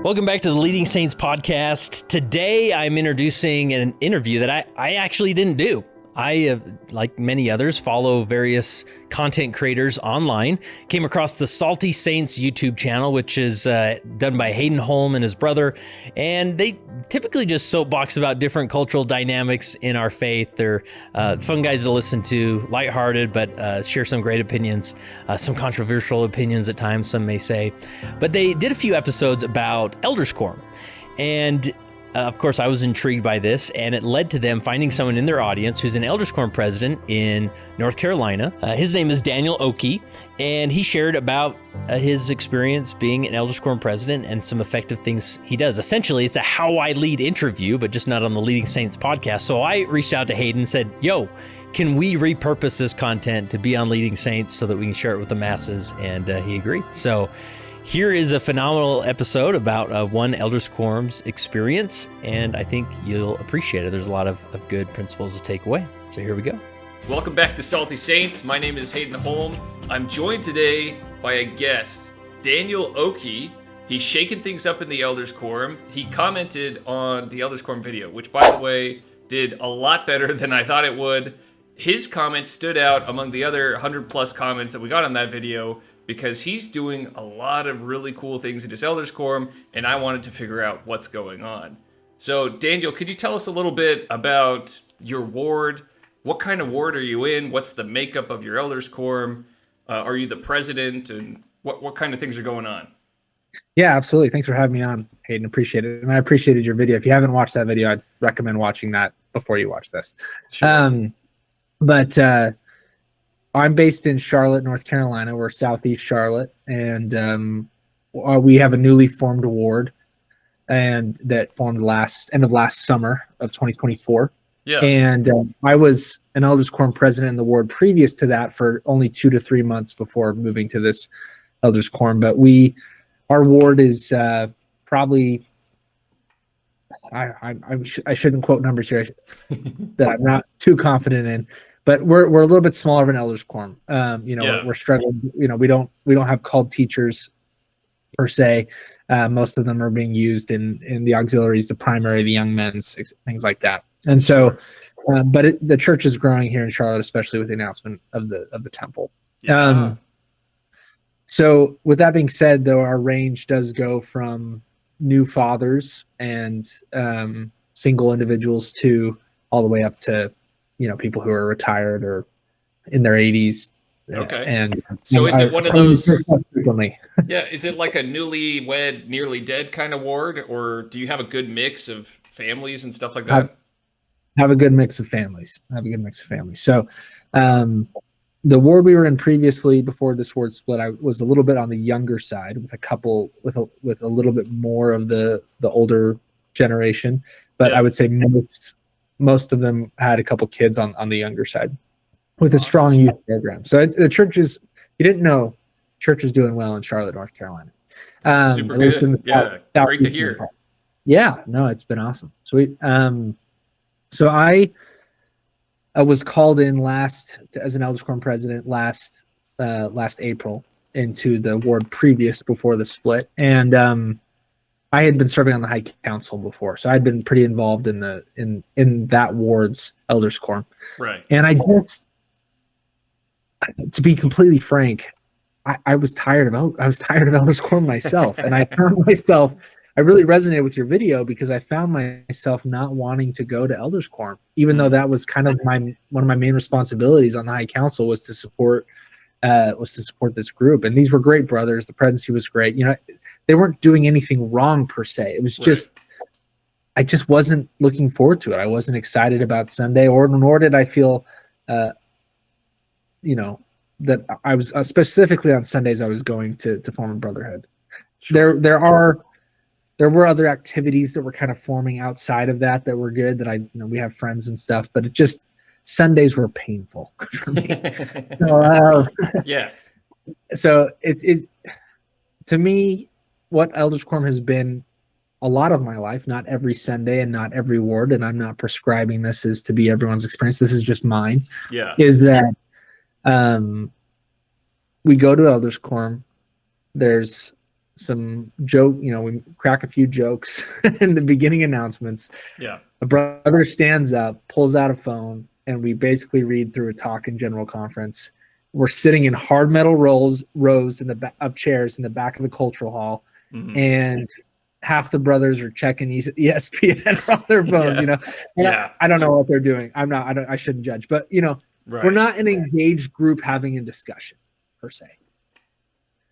Welcome back to the Leading Saints podcast. Today, I'm introducing an interview that I actually didn't do. I, like many others, follow various content creators online. Came across the Salty Saints YouTube channel, which is done by Hayden Holm and his brother. And they typically just soapbox about different cultural dynamics in our faith. They're fun guys to listen to, lighthearted, but share some great opinions, some controversial opinions at times, some may say. But they did a few episodes about Elders Quorum. And of course, I was intrigued by this, and it led to them finding someone in their audience who's an Elders Quorum president in North Carolina. His name is Daniel Ockey, and he shared about his experience being an Elders Quorum president and some effective things he does. Essentially, it's a How I Lead interview, but just not on the Leading Saints podcast. So I reached out to Hayden and said, yo, can we repurpose this content to be on Leading Saints so that we can share it with the masses? And he agreed. So here is a phenomenal episode about one Elders Quorum's experience, and I think you'll appreciate it. There's a lot of good principles to take away. So here we go. Welcome back to Salty Saints. My name is Hayden Holm. I'm joined today by a guest, Daniel Ockey. He's shaking things up in the Elders Quorum. He commented on the Elders Quorum video, which, by the way, did a lot better than I thought it would. His comment stood out among the other 100 plus comments that we got on that video, because he's doing a lot of really cool things in his Elders Quorum, and I wanted to figure out what's going on. So, Daniel, could you tell us a little bit about your ward? What kind of ward are you in? What's the makeup of your Elders Quorum? Are you the president? And what kind of things are going on? Yeah, absolutely. Thanks for having me on, Hayden. Appreciate it. And I appreciated your video. If you haven't watched that video, I'd recommend watching that before you watch this. Sure. I'm based in Charlotte, North Carolina. We're Southeast Charlotte, and we have a newly formed ward, and that formed end of last summer of 2024. Yeah. And I was an Elders Quorum president in the ward previous to that for only 2 to 3 months before moving to this Elders Quorum. But our ward is probably. I shouldn't quote numbers here that I'm not too confident in. But we're a little bit smaller of an Elders Quorum. We're struggling. We don't have called teachers per se. Most of them are being used in the auxiliaries, the primary, the young men's, things like that. And so, the church is growing here in Charlotte, especially with the announcement of the temple. Yeah. So with that being said, though, our range does go from new fathers and single individuals to all the way up to people who are retired or in their 80s. Okay. And so is it one of those? Frequently. Yeah. Is it like a newlywed, nearly dead kind of ward, or do you have a good mix of families and stuff like that? Have a good mix of families. So, the ward we were in previously, before this ward split, I was a little bit on the younger side, with a couple with a little bit more of the older generation, but Yeah. I would say most of them had a couple kids on the younger side, with a strong youth program. So the church is, you didn't know, church is doing well in Charlotte, North Carolina. Super good. Yeah, great to hear. Yeah, no, it's been awesome. Sweet. So I was called in as an Elders Quorum president last April into the ward before the split, and I had been serving on the High Council before, so I'd been pretty involved in that ward's Elders Quorum. Right. And to be completely frank, I was tired of Elders Quorum myself, and I found myself. I really resonated with your video because I found myself not wanting to go to Elders Quorum, even though that was kind of one of my main responsibilities on the High Council was to support this group. And these were great brothers. The presidency was great. They weren't doing anything wrong per se. It was just, I just wasn't looking forward to it. I wasn't excited about Sunday, nor did I feel, that I was specifically on Sundays, I was going to form a brotherhood. Sure. There were other activities that were kind of forming outside of that were good, that we have friends and stuff, but Sundays were painful for me. Yeah. So it's to me, what Elders Quorum has been a lot of my life, not every Sunday and not every ward, and I'm not prescribing this as to be everyone's experience. This is just mine. Yeah. Is that we go to Elders Quorum. There's joke, we crack a few jokes in the beginning announcements. Yeah. A brother stands up, pulls out a phone, and we basically read through a talk in general conference. We're sitting in hard metal rows in the of chairs in the back of the cultural hall, and half the brothers are checking ESPN on their phones. Yeah. I don't know what they're doing. I shouldn't judge, but we're not an engaged group having a discussion per se.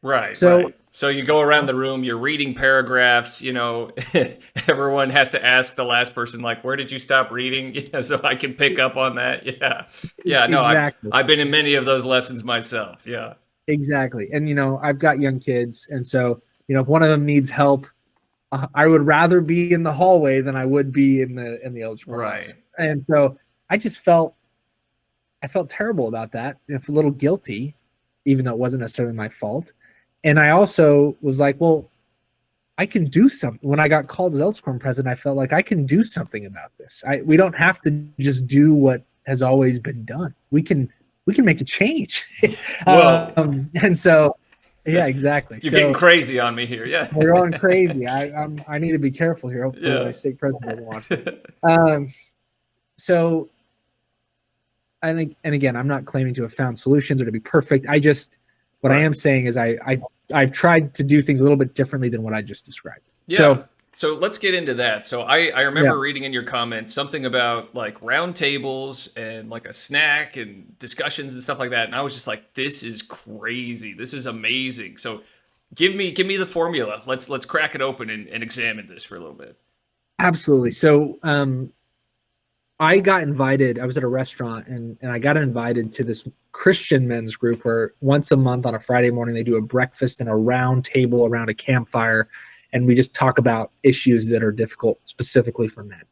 Right. So you go around the room, you're reading paragraphs, everyone has to ask the last person, like, where did you stop reading? So I can pick up on that. Yeah. Yeah. No, exactly. I've been in many of those lessons myself. Yeah. Exactly. And, I've got young kids. And so, if one of them needs help, I would rather be in the hallway than I would be in the old school. Right. And so I felt terrible about that. A little guilty, even though it wasn't necessarily my fault. And I also was like, well, I can do something. When I got called as Elders Quorum president, I felt like I can do something about this. We don't have to just do what has always been done. We can make a change. And so, yeah, exactly. You're getting crazy on me here. Yeah, we're going crazy. I need to be careful here. Hopefully, my state president doesn't watch this. So, and again, I'm not claiming to have found solutions or to be perfect. What I am saying is I've tried to do things a little bit differently than what I just described. Yeah. So let's get into that. So I remember reading in your comments something about like roundtables and like a snack and discussions and stuff like that. And I was just like, this is crazy. This is amazing. So give me the formula. Let's crack it open and examine this for a little bit. Absolutely. So I got invited. I was at a restaurant and I got invited to this Christian men's group where once a month on a Friday morning, they do a breakfast and a round table around a campfire. And we just talk about issues that are difficult specifically for men.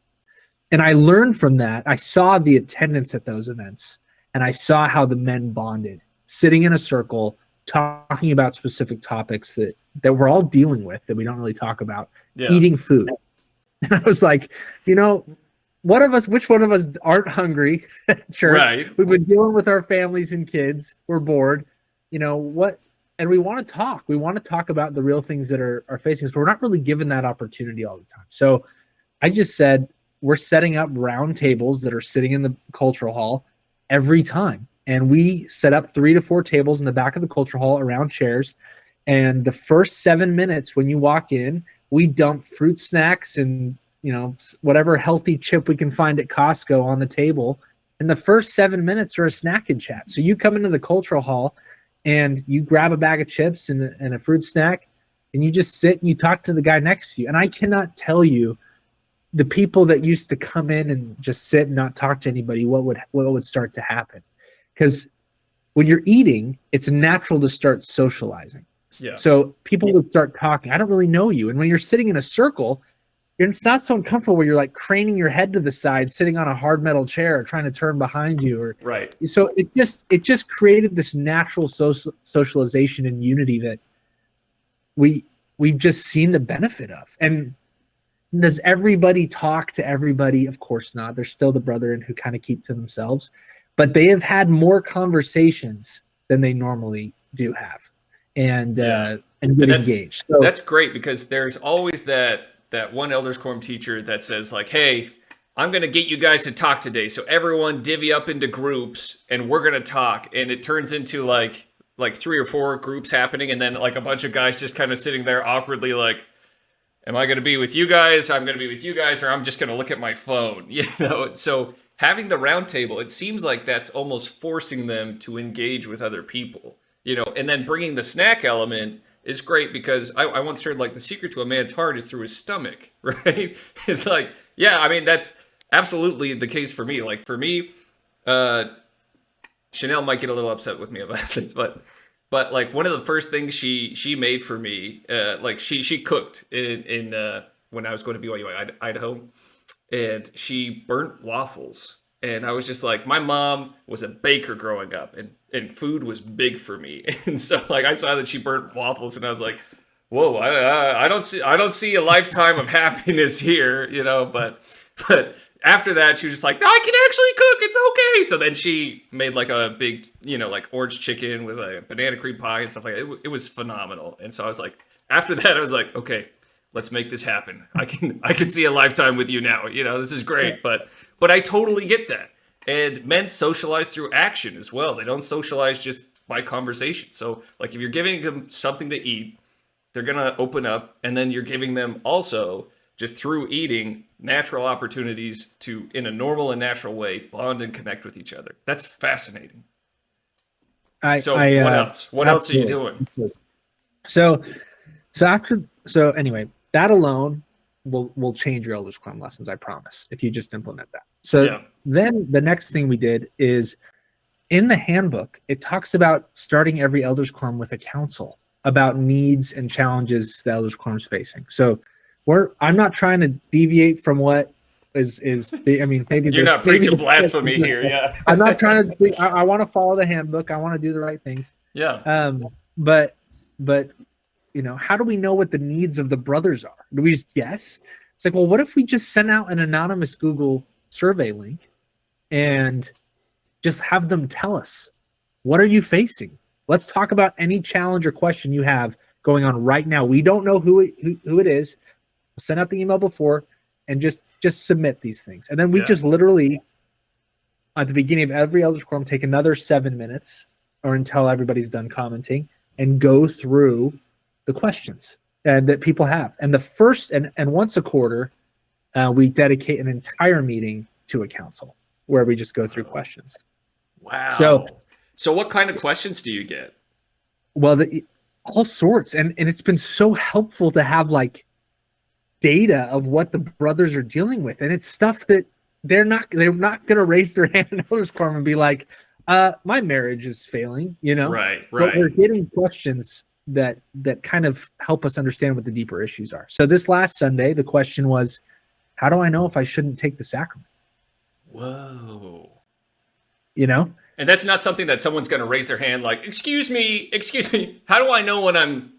And I learned from that. I saw the attendance at those events and I saw how the men bonded, sitting in a circle, talking about specific topics that we're all dealing with that we don't really talk about, eating food. And I was like, which one of us aren't hungry at church? Right. We've been dealing with our families and kids. We're bored. And we want to talk. We want to talk about the real things that are facing us, but we're not really given that opportunity all the time. So I just said, we're setting up round tables that are sitting in the cultural hall every time. And we set up 3 to 4 tables in the back of the cultural hall around chairs. And the first 7 minutes when you walk in, we dump fruit snacks and whatever healthy chip we can find at Costco on the table. And the first 7 minutes are a snack and chat. So you come into the cultural hall and you grab a bag of chips and a fruit snack, and you just sit and you talk to the guy next to you. And I cannot tell you the people that used to come in and just sit and not talk to anybody, what would start to happen. Because when you're eating, it's natural to start socializing. Yeah. So people would start talking. I don't really know you. And when you're sitting in a circle, it's not so uncomfortable where you're like craning your head to the side, sitting on a hard metal chair, trying to turn behind you. Right. So it just created this natural socialization and unity that we've just seen the benefit of. And does everybody talk to everybody? Of course not. There's still the brethren who kind of keep to themselves, but they have had more conversations than they normally do have, and get engaged. So that's great, because there's always that one Elders Quorum teacher that says like, hey, I'm going to get you guys to talk today. So everyone divvy up into groups and we're going to talk. And it turns into like 3 or 4 groups happening. And then like a bunch of guys just kind of sitting there awkwardly like, am I going to be with you guys? I'm going to be with you guys, or I'm just going to look at my phone. So having the round table, it seems like that's almost forcing them to engage with other people, and then bringing the snack element is great, because I once heard like the secret to a man's heart is through his stomach, right? It's like, yeah, I mean, that's absolutely the case for me. Like for me, Chanel might get a little upset with me about this, but like one of the first things she made for me, like she cooked in when I was going to BYU, Idaho, and she burnt waffles. And I was just like, my mom was a baker growing up, and food was big for me. And so like I saw that she burnt waffles, and I was like, whoa, I don't see a lifetime of happiness here, But after that, she was just like, no, I can actually cook. It's okay. So then she made like a big, like orange chicken with a banana cream pie and stuff like that. It was phenomenal. And so I was like, after that, I was like, okay, let's make this happen. I can see a lifetime with you now. This is great. But I totally get that. And men socialize through action as well. They don't socialize just by conversation. So like if you're giving them something to eat, they're going to open up, and then you're giving them also just through eating natural opportunities to, in a normal and natural way, bond and connect with each other. That's fascinating. What else? What else are you doing? So anyway, that alone will change your Elders Quorum lessons, I promise, if you just implement that. So then the next thing we did is, in the handbook, it talks about starting every Elders Quorum with a council about needs and challenges the Elders Quorum is facing. So I'm not trying to deviate from what is maybe you're not preaching blasphemy here. Yeah. I'm not trying to, I want to follow the handbook. I want to do the right things. Yeah. But how do we know what the needs of the brothers are? Do we just guess? It's like, well, what if we just send out an anonymous Google survey link and just have them tell us, what are you facing? Let's talk about any challenge or question you have going on right now. We don't know who it is. We'll send out the email before and just submit these things. And then we just literally, at the beginning of every Elders Quorum, take another 7 minutes or until everybody's done commenting and go through the questions that people have. And the first, and once a quarter, we dedicate an entire meeting to a council where we just go through questions. Wow. So what kind of questions do you get? Well, all sorts. And it's been so helpful to have like data of what the brothers are dealing with. And it's stuff that they're not going to raise their hand in Elders Quorum and be like, my marriage is failing, Right. But we're getting questions that kind of help us understand what the deeper issues are. So this last Sunday, the question was, how do I know if I shouldn't take the sacrament? Whoa. And that's not something that someone's going to raise their hand like, excuse me, how do I know when I'm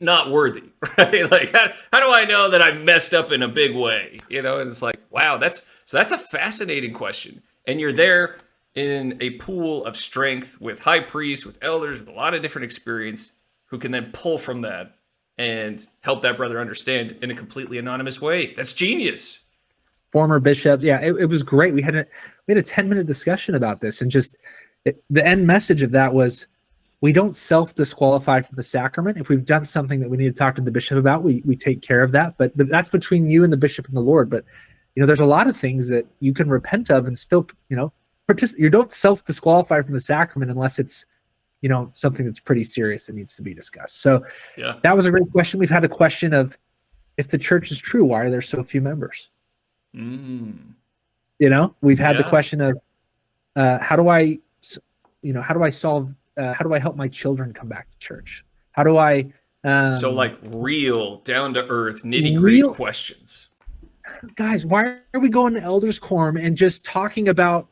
not worthy, right? Like, how do I know that I messed up in a big way? And it's like, wow, that's a fascinating question. And you're there in a pool of strength with high priests, with elders, with a lot of different experience who can then pull from that and help that brother understand in a completely anonymous way. That's genius. Former bishop. Yeah, it was great. We had a 10-minute discussion about this, and just the end message of that was, we don't self-disqualify from the sacrament. If we've done something that we need to talk to the bishop about, we take care of that. But that's between you and the bishop and the Lord. But there's a lot of things that you can repent of and still you don't self-disqualify from the sacrament unless it's something that's pretty serious that needs to be discussed. So that was a great question. We've had a question of, if the church is true, why are there so few members? We've had the question of, how do I help my children come back to church? How do I so like real down to earth nitty gritty questions. Guys, why are we going to Elders Quorum and just talking about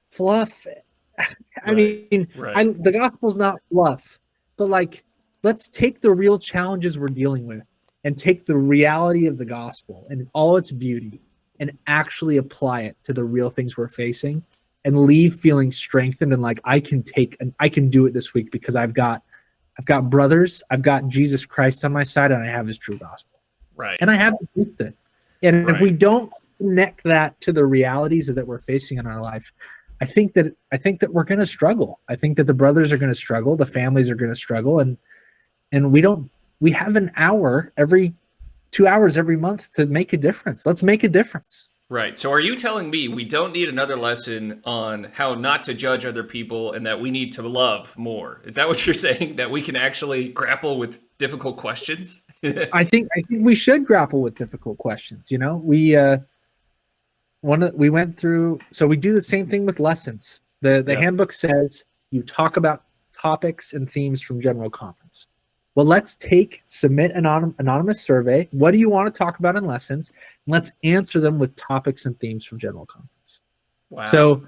fluff? The gospel's not fluff, but like, let's take the real challenges we're dealing with and take the reality of the gospel and all its beauty and actually apply it to the real things we're facing, and leave feeling strengthened and like, I can do it this week because I've got brothers, I've got Jesus Christ on my side, and I have his true gospel. Right. And I have it. And if we don't connect that to the realities that we're facing in our life, I think that we're going to struggle. I think that the brothers are going to struggle, the families are going to struggle, and we have an hour every 2 hours every month to make a difference. Let's make a difference. Right. So are you telling me we don't need another lesson on how not to judge other people and that we need to love more? Is that what you're saying? That we can actually grapple with difficult questions? I think we should grapple with difficult questions. We went through, so we do the same thing with lessons. The handbook says you talk about topics and themes from General Conference. Well, let's submit an anonymous survey. What do you want to talk about in lessons? And let's answer them with topics and themes from General Conference. Wow. So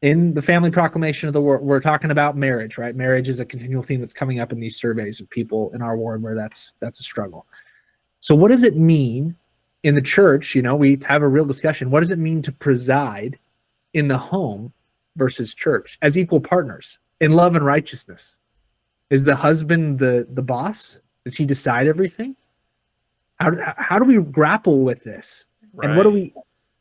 in the family proclamation of the word, we're talking about marriage, right? Marriage is a continual theme that's coming up in these surveys of people in our ward where that's a struggle. So what does it mean in the church? We have a real discussion. What does it mean to preside in the home versus church as equal partners in love and righteousness? Is the husband the boss? Does he decide everything? How do we grapple with this? Right. And what do we,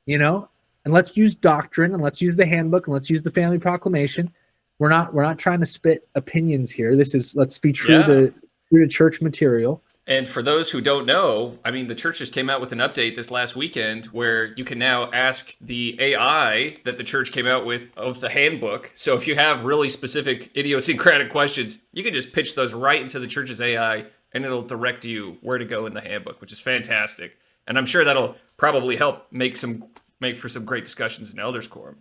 and let's use doctrine, and let's use the handbook, and let's use the family proclamation. We're not trying to spit opinions here. Let's be true to church material. And for those who don't know, I mean, the church just came out with an update this last weekend where you can now ask the AI that the church came out with of the handbook. So if you have really specific idiosyncratic questions, you can just pitch those right into the church's AI, and it'll direct you where to go in the handbook, which is fantastic. And I'm sure that'll probably help make for some great discussions in Elders Quorum.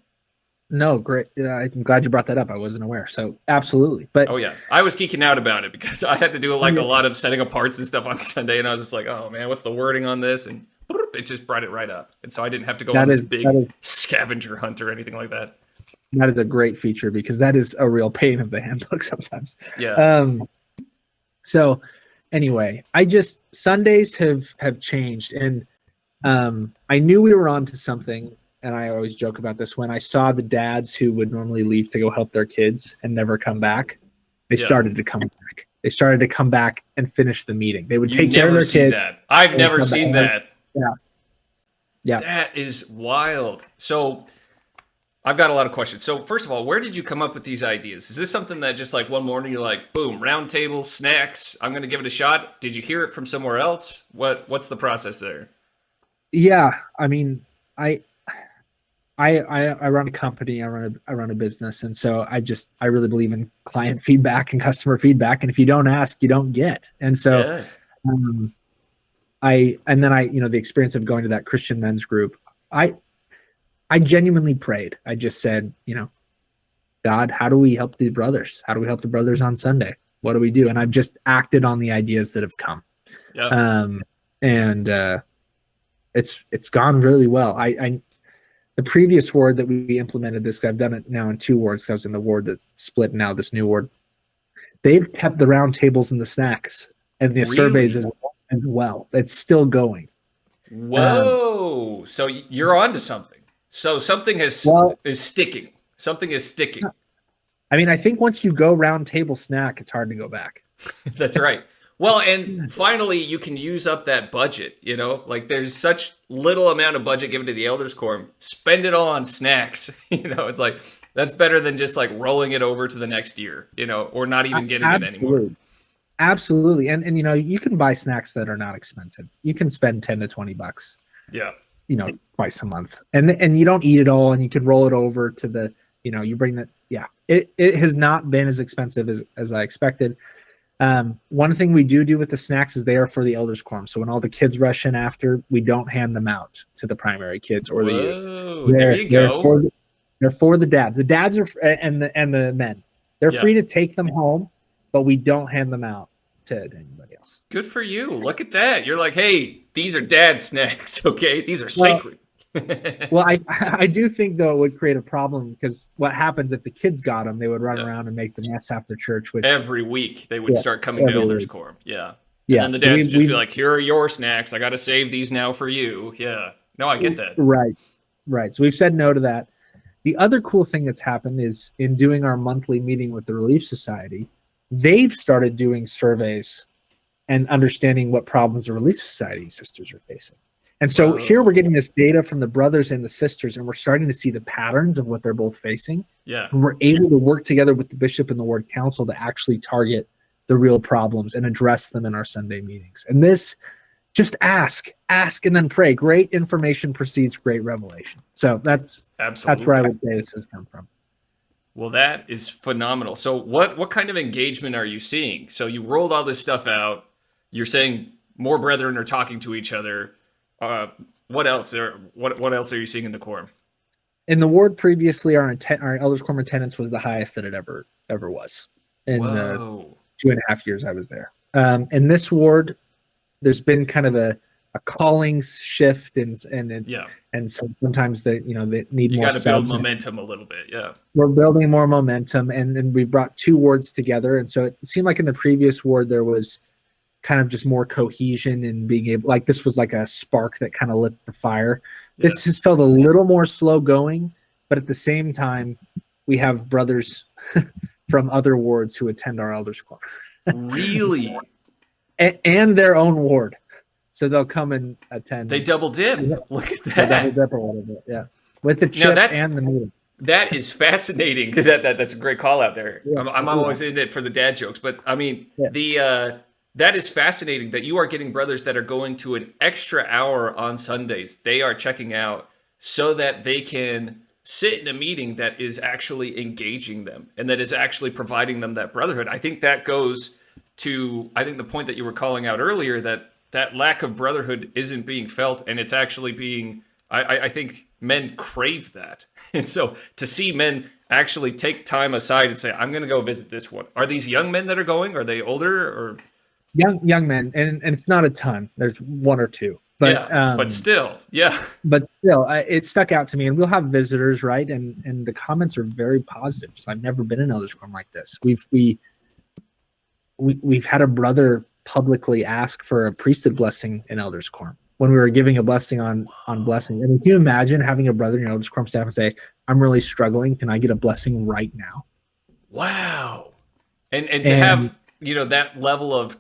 No, great. I'm glad you brought that up. I wasn't aware. So absolutely. But oh yeah, I was geeking out about it because I had to do like a lot of setting up parts and stuff on Sunday, and I was just like, oh man, what's the wording on this? And it just brought it right up, and so I didn't have to go on this big scavenger hunt or anything like that. That is a great feature because that is a real pain of the handbook sometimes. Yeah. So anyway, Sundays have changed, and I knew we were on to something. And I always joke about this. When I saw the dads who would normally leave to go help their kids and never come back, they started to come back. They started to come back and finish the meeting. They would take care of their kids. I've never seen that. Yeah. That is wild. So I've got a lot of questions. So first of all, where did you come up with these ideas? Is this something that just like one morning you're like, boom, roundtables, snacks, I'm going to give it a shot? Did you hear it from somewhere else? What's the process there? Yeah. I mean, I run a company, I run a business. And so I really believe in client feedback and customer feedback. And if you don't ask, you don't get. And so, the experience of going to that Christian men's group, I genuinely prayed. I just said, God, how do we help the brothers? How do we help the brothers on Sunday? What do we do? And I've just acted on the ideas that have come. It's gone really well. The previous ward that we implemented this, I've done it now in 2 wards. I was in the ward that split now, this new ward. They've kept the round tables and the snacks and the surveys as well. It's still going. Whoa. So you're on to something. So something is sticking. Something is sticking. I mean, I think once you go round table snack, it's hard to go back. That's right. Well, and finally, you can use up that budget, like there's such little amount of budget given to the Elders Quorum. Spend it all on snacks. It's like, that's better than just like rolling it over to the next year, or not even getting it anymore. Absolutely. And you can buy snacks that are not expensive. You can spend $10 to $20. Yeah. Twice a month. And you don't eat it all, and you could roll it over to the, you bring that. Yeah. It has not been as expensive as I expected. One thing we do with the snacks is they are for the Elders Quorum. So when all the kids rush in after, we don't hand them out to the primary kids or the youth. There you go. They're for the dads. The dads are and the men. They're free to take them home, but we don't hand them out to anybody else. Good for you. Look at that. You're like, hey, these are dad snacks. Okay, these are sacred. Well, I do think, though, it would create a problem because what happens if the kids got them, they would run around and make the mess after church. Which every week they would start coming to Elders Quorum. Yeah. Yeah. And then the dads would just be like, here are your snacks. I got to save these now for you. Yeah. No, I get that. Right. So we've said no to that. The other cool thing that's happened is in doing our monthly meeting with the Relief Society, they've started doing surveys and understanding what problems the Relief Society sisters are facing. And so here we're getting this data from the brothers and the sisters, and we're starting to see the patterns of what they're both facing. Yeah. And we're able to work together with the bishop and the ward council to actually target the real problems and address them in our Sunday meetings. And this, just ask and then pray. Great information precedes great revelation. So that's where I would say this has come from. Well, that is phenomenal. So what kind of engagement are you seeing? So you rolled all this stuff out. You're saying more brethren are talking to each other. What else are you seeing in the quorum? In the ward previously, our Elders Quorum attendance was the highest that it ever was in the 2.5 years I was there. In this ward, there's been kind of a calling shift, and so sometimes they need more. You got to build momentum a little bit. Yeah, we're building more momentum, and we brought 2 wards together, and so it seemed like in the previous ward there was kind of just more cohesion and being able, like this was like a spark that kind of lit the fire. Yeah. This has felt a little more slow going, but at the same time, we have brothers from other wards who attend our Elders Quorum. Really? and their own ward. So they'll come and attend. They double dip. Yeah. Look at Double that. dip or whatever. Yeah. With the chip and the meeting. That is fascinating. That's a great call out there. Yeah. I'm always in it for the dad jokes, but I mean, that is fascinating that you are getting brothers that are going to an extra hour on Sundays. They are checking out so that they can sit in a meeting that is actually engaging them and that is actually providing them that brotherhood. I think that goes to, the point that you were calling out earlier, that lack of brotherhood isn't being felt, and it's actually being, I think men crave that. And so to see men actually take time aside and say, I'm going to go visit this one. Are these young men that are going? Are they older or? Young men, and it's not a ton. There's one or two. But but still, it stuck out to me. And we'll have visitors, right? And the comments are very positive. Just, I've never been in Elders Quorum like this. We've had a brother publicly ask for a priesthood blessing in Elders Quorum when we were giving a blessing on blessing. And can you imagine having a brother in your Elders Quorum staff and say, "I'm really struggling. Can I get a blessing right now?" Wow, and to have that level of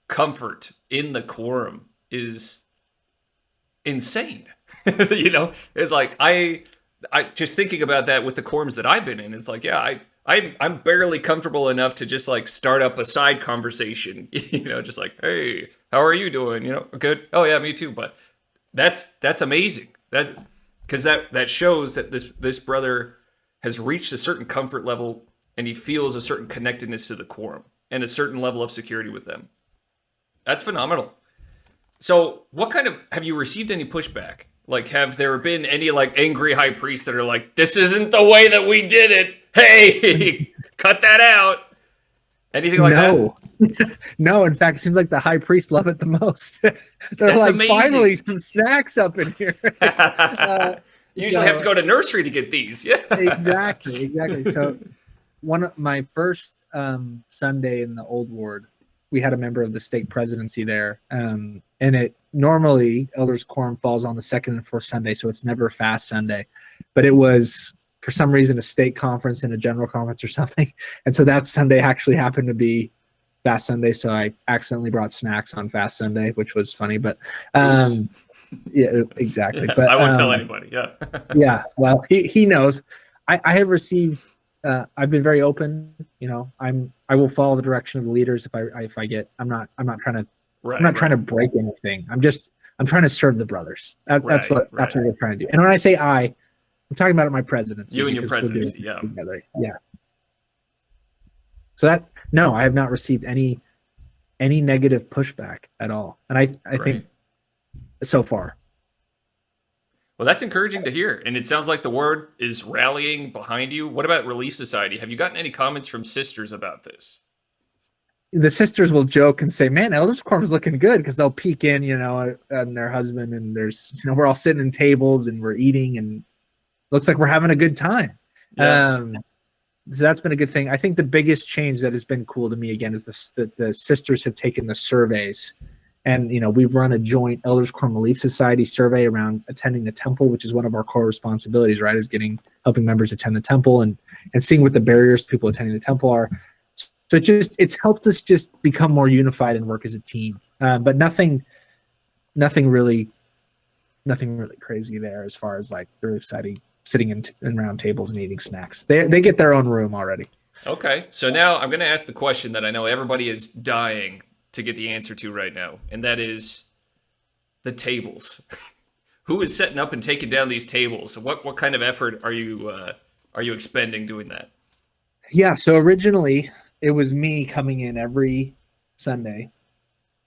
comfort in the quorum is insane. It's like I just thinking about that with the quorums that I've been in. It's like, I'm barely comfortable enough to just like start up a side conversation, just like, hey, how are you doing? Good. Oh yeah, me too. But that's amazing. Because that shows that this brother has reached a certain comfort level and he feels a certain connectedness to the quorum and a certain level of security with them. That's phenomenal. So have you received any pushback? Like, have there been any like angry high priests that are like, this isn't the way that we did it. Hey, cut that out. Anything like that? No, in fact, it seems like the high priests love it the most. They're That's like, amazing. Finally, some snacks up in here. You usually have to go to nursery to get these. Yeah, exactly. So one of my first Sunday in the old ward, we had a member of the stake presidency there. And it normally Elders Quorum falls on the second and fourth Sunday, so it's never a fast Sunday. But it was, for some reason, a stake conference and a general conference or something. And so that Sunday actually happened to be fast Sunday. So I accidentally brought snacks on fast Sunday, which was funny. But yeah, exactly. Yeah, but I won't tell anybody. Yeah. Yeah. Well, he knows. I have received. I've been very open. I will follow the direction of the leaders if I get. I'm not trying to. I'm not trying to break anything. I'm trying to serve the brothers. That's what we're trying to do. And when I say I'm talking about my presidency. You and your presidency, yeah. Yeah. So I have not received any negative pushback at all. And I think so far. Well, that's encouraging to hear. And it sounds like the word is rallying behind you. What about Relief Society? Have you gotten any comments from sisters about this? The sisters will joke and say, man, Elders Quorum is looking good, because they'll peek in, and their husband, and there's, we're all sitting in tables and we're eating and looks like we're having a good time. Yeah. So that's been a good thing. I think the biggest change that has been cool to me again is the sisters have taken the surveys, and we've run a joint Elders Quorum Relief Society survey around attending the temple, which is one of our core responsibilities, right? Is helping members attend the temple and seeing what the barriers to people attending the temple are. So it's helped us just become more unified and work as a team. But nothing really crazy there as far as like the Relief Society sitting in round tables and eating snacks. They get their own room already. Okay, so now I'm going to ask the question that I know everybody is dying to get the answer to right now, and that is the tables. Who is setting up and taking down these tables? What kind of effort are you expending doing that? Yeah, so originally it was me coming in every Sunday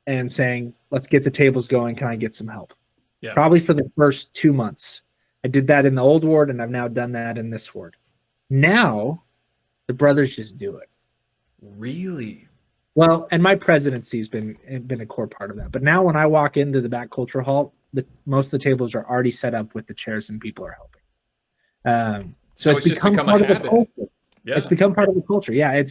and saying, let's get the tables going. Can I get some help? Yeah. Probably for the first 2 months. I did that in the old ward, and I've now done that in this ward. Now, the brothers just do it. Really? Well, and my presidency has been a core part of that. But now when I walk into the back culture hall, most of the tables are already set up with the chairs and people are helping. So it's become part of the culture. Yeah. It's become part of the culture. Yeah,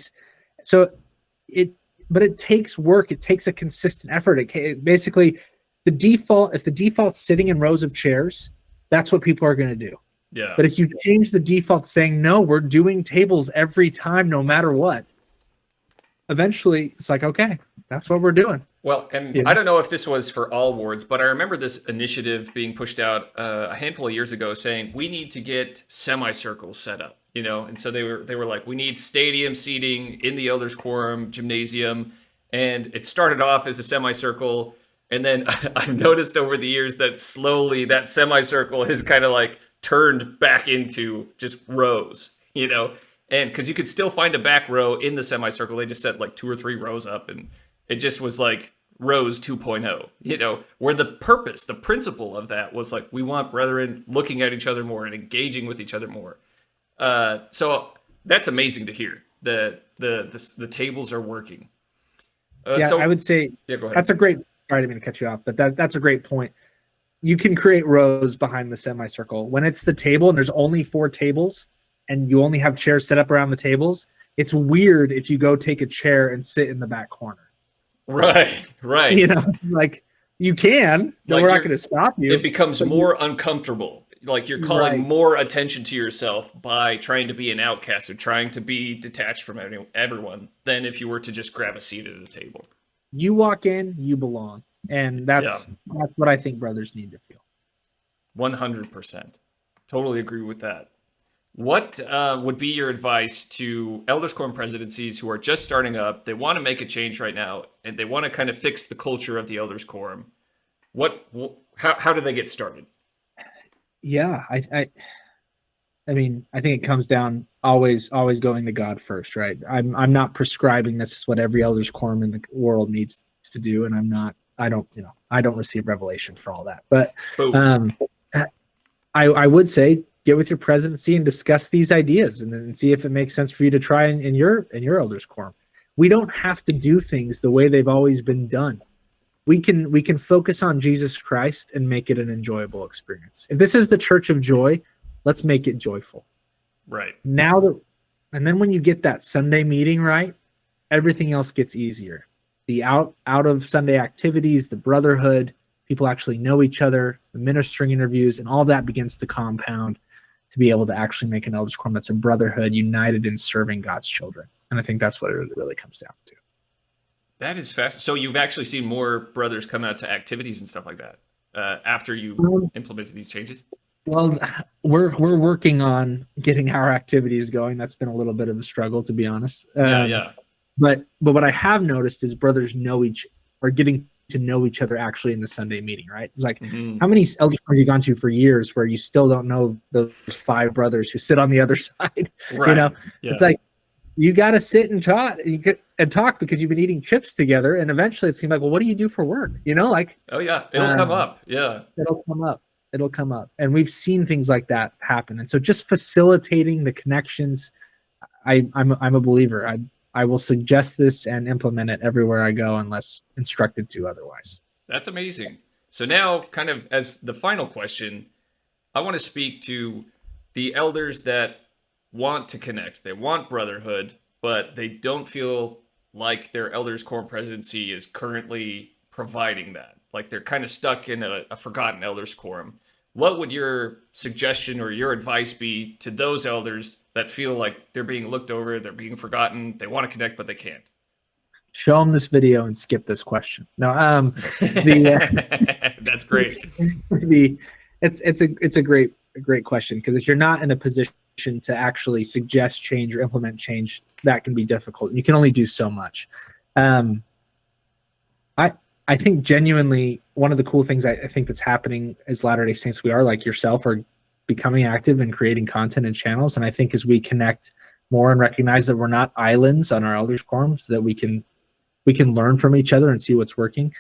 but it takes work. It takes a consistent effort. Basically, if the default's sitting in rows of chairs, that's what people are going to do. Yeah. But if you change the default saying, no, we're doing tables every time, no matter what, eventually it's like, okay, that's what we're doing. Well, and I don't know if this was for all wards, but I remember this initiative being pushed out a handful of years ago saying we need to get semicircles set up, and so they were like, we need stadium seating in the elders quorum gymnasium, and it started off as a semicircle, and then I've noticed over the years that slowly that semicircle has kind of like turned back into just rows, and because you could still find a back row in the semicircle, they just set like 2 or 3 rows up, and it just was like rows 2.0, where the principle of that was like, we want brethren looking at each other more and engaging with each other more. So that's amazing to hear that the tables are working. So I would say go ahead. That's a great, sorry, I didn't mean to cut you off, but that's a great point. You can create rows behind the semicircle. When it's the table and there's only 4 tables and you only have chairs set up around the tables, it's weird if you go take a chair and sit in the back corner. Right. Like you can, no, we're not going to stop you. It becomes more uncomfortable. Like you're calling more attention to yourself by trying to be an outcast or trying to be detached from everyone than if you were to just grab a seat at a table. You walk in, you belong. And that's what I think brothers need to feel. 100%. Totally agree with that. What would be your advice to elders quorum presidencies who are just starting up? They want to make a change right now, and they want to kind of fix the culture of the elders quorum. How do they get started? Yeah, I mean, I think it comes down always going to God first, right? I'm not prescribing this is what every elders quorum in the world needs to do, and I don't receive revelation for all that. But I would say get with your presidency and discuss these ideas and then see if it makes sense for you to try in your elders quorum. We don't have to do things the way they've always been done. We can focus on Jesus Christ and make it an enjoyable experience. If this is the church of joy, let's make it joyful. Right. And then when you get that Sunday meeting right, everything else gets easier. The out of Sunday activities, the brotherhood, people actually know each other, the ministering interviews, and all that begins to compound to be able to actually make an elders quorum that's a brotherhood united in serving God's children. And I think that's what it really comes down to. That is fast. So you've actually seen more brothers come out to activities and stuff like that after you implemented these changes? Well, we're working on getting our activities going. That's been a little bit of a struggle, to be honest. But what I have noticed is brothers are getting to know each other actually in the Sunday meeting, right? It's like, how many elders have you gone to for years where you still don't know those 5 brothers who sit on the other side? Right. It's like you got to sit and talk because you've been eating chips together, and eventually it's gonna be like, well, what do you do for work? Oh yeah, it'll come up. Yeah, it'll come up, and we've seen things like that happen. And so, just facilitating the connections, I'm a believer. I will suggest this and implement it everywhere I go unless instructed to otherwise. That's amazing. So now, kind of as the final question, I want to speak to the elders that want to connect. They want brotherhood, but they don't feel like their elders quorum presidency is currently providing that. Like they're kind of stuck in a forgotten elders quorum. What would your suggestion or your advice be to those elders that feel like they're being looked over, they're being forgotten, they want to connect, but they can't? Show them this video and skip this question. No, that's great. It's a great question, because if you're not in a position to actually suggest change or implement change, that can be difficult. You can only do so much. I think genuinely one of the cool things I think that's happening as Latter-day Saints, we are like yourself, are becoming active and creating content and channels. And I think as we connect more and recognize that we're not islands on our elders quorum, so that we can learn from each other and see what's working.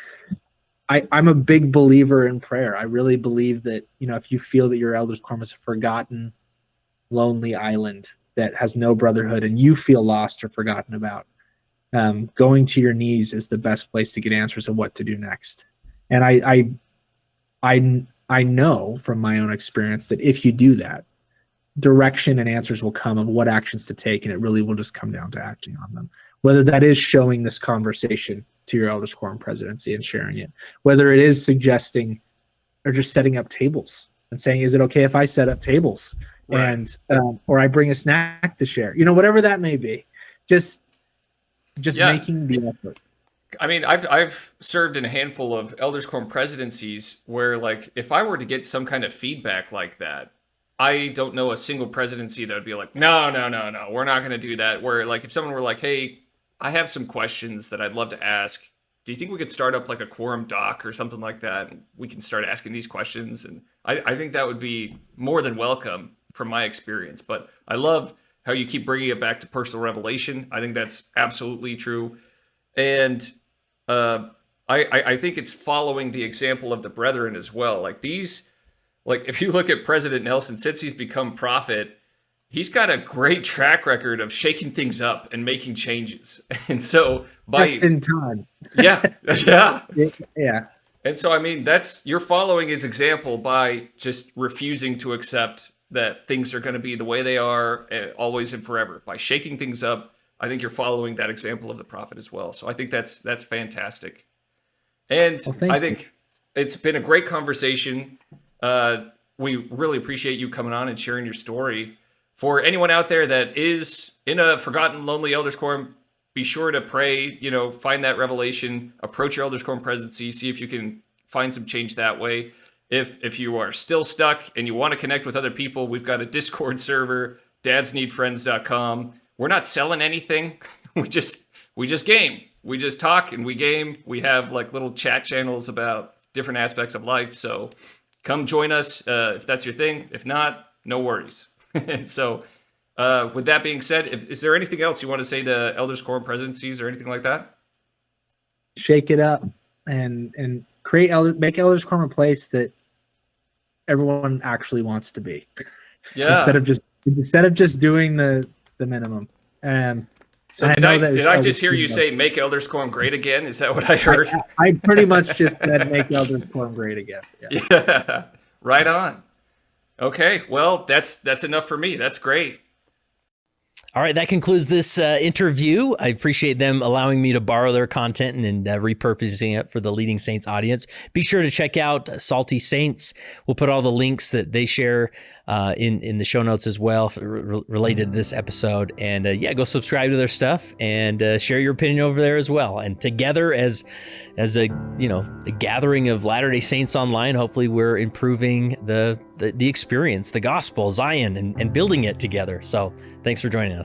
I'm a big believer in prayer. I really believe that, if you feel that your elders quorum is a forgotten, lonely island that has no brotherhood and you feel lost or forgotten about, going to your knees is the best place to get answers of what to do next. And I know from my own experience that if you do that, direction and answers will come of what actions to take, and it really will just come down to acting on them. Whether that is showing this conversation to your elders quorum presidency and sharing it, whether it is suggesting or just setting up tables and saying, is it okay if I set up tables? Right. And or I bring a snack to share, whatever that may be. Just just Yeah. making the effort. I mean, I've served in a handful of elders quorum presidencies where, like, if I were to get some kind of feedback like that, I don't know a single presidency that would be like, no, we're not going to do that. Where, like, if someone were like, hey, I have some questions that I'd love to ask. Do you think we could start up like a quorum doc or something like that? And we can start asking these questions. And I think that would be more than welcome from my experience. But I love how you keep bringing it back to personal revelation. I think that's absolutely true. And I think it's following the example of the brethren as well. Like these, like if you look at President Nelson, since he's become prophet, he's got a great track record of shaking things up and making changes. And so Just in time. yeah. Yeah. And so, I mean, you're following his example by just refusing to accept that things are going to be the way they are always and forever. By shaking things up, I think you're following that example of the prophet as well. So I think that's fantastic. And I think it's been a great conversation. We really appreciate you coming on and sharing your story. For anyone out there that is in a forgotten, lonely elders quorum, be sure to pray, find that revelation, approach your elders quorum presidency, see if you can find some change that way. If you are still stuck and you want to connect with other people, we've got a Discord server, dadsneedfriends.com. We're not selling anything. We just game. We just talk and we game. We have like little chat channels about different aspects of life. So come join us if that's your thing. If not, no worries. And so with that being said, is there anything else you want to say to elders quorum presidencies or anything like that? Shake it up and make elders quorum a place that everyone actually wants to be. Yeah. Instead of just doing the minimum. So did I just hear you say make elders quorum great again? Is that what I heard? I pretty much just said make elders quorum great again. Yeah. Right on. Okay, well, that's enough for me. That's great. All right, that concludes this interview. I appreciate them allowing me to borrow their content and repurposing it for the Leading Saints audience. Be sure to check out Salty Saints. We'll put all the links that they share in the show notes as well related to this episode. And go subscribe to their stuff and share your opinion over there as well. And together as a gathering of Latter-day Saints online, hopefully we're improving the experience, the gospel, Zion, and building it together. So thanks for joining us.